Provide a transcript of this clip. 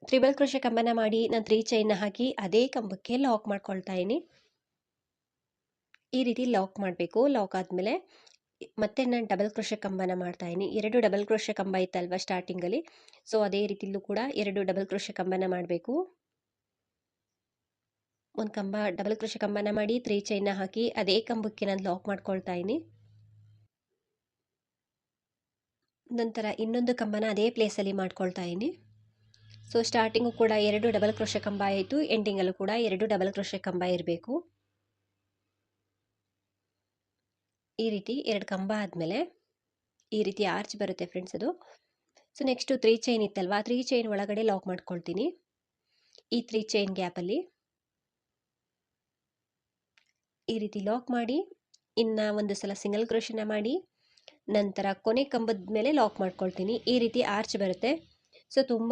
Triple crochet ಕಂಬನ ಮಾಡಿ ನಾನು 3 ಚೈನ್ನ ಹಾಕಿ ಅದೇ ಕಂಬಕ್ಕೆ ಲಾಕ್ ಮಾಡ್ಕೊಳ್ತಾ ಇದೀನಿ. ಈ ರೀತಿ ಲಾಕ್ ಮಾಡಬೇಕು. ಲಾಕ್ ಆದಮೇಲೆ ಮತ್ತೆ ನಾನು ಡಬಲ್ ಕ್ರೋಶೆ ಕಂಬನ ಮಾಡ್ತಾ ಇದೀನಿ. 2 ಡಬಲ್ ಕ್ರೋಶೆ ಕಂಬ ಇತ್ತಲ್ವಾ ಸ್ಟಾರ್ಟಿಂಗಲ್ಲಿ, ಸೊ ಅದೇ ರೀತಿಲೂ ಕೂಡ 2 ಡಬಲ್ ಕ್ರೋಶೆ ಕಂಬನ ಮಾಡಬೇಕು. ಒಂದು ಕಂಬ ಡಬಲ್ ಕ್ರೋಶೆ ಕಂಬನ ಮಾಡಿ 3 ಚೈನ್ನ ಹಾಕಿ ಅದೇ ಕಂಬಕ್ಕೆ ನಾನು ಲಾಕ್ ಮಾಡ್ಕೊಳ್ತಾ ಇದೀನಿ. ನಂತರ ಇನ್ನೊಂದು ಕಂಬನ ಅದೇ ಪ್ಲೇಸಲ್ಲಿ ಮಾಡ್ಕೊಳ್ತಾ ಇದೀನಿ. ಸೊ ಸ್ಟಾರ್ಟಿಂಗು ಕೂಡ 2 ಡಬಲ್ ಕ್ರೋಶೆ ಕಂಬ ಆಯಿತು, ಎಂಡಿಂಗಲ್ಲೂ ಕೂಡ 2 ಡಬಲ್ ಕ್ರೋಶೆ ಕಂಬ ಇರಬೇಕು. ಈ ರೀತಿ 2 ಕಂಬ ಆದಮೇಲೆ ಈ ರೀತಿ ಆರ್ಚ್ ಬರುತ್ತೆ ಫ್ರೆಂಡ್ಸ್ ಅದು. ಸೊ ನೆಕ್ಸ್ಟು 3 ಚೈನ್ ಇತ್ತಲ್ವಾ, 3 ಚೈನ್ ಒಳಗಡೆ ಲಾಕ್ ಮಾಡ್ಕೊಳ್ತೀನಿ. ಈ 3 ಚೈನ್ ಗ್ಯಾಪಲ್ಲಿ ಈ ರೀತಿ ಲಾಕ್ ಮಾಡಿ ಇನ್ನು ಒಂದು ಸಲ ಸಿಂಗಲ್ ಕ್ರೋಶೆನ ಮಾಡಿ ನಂತರ ಕೊನೆ ಕಂಬದ ಮೇಲೆ ಲಾಕ್ ಮಾಡ್ಕೊಳ್ತೀನಿ. ಈ ರೀತಿ ಆರ್ಚ್ ಬರುತ್ತೆ. ಸೊ ತುಂಬ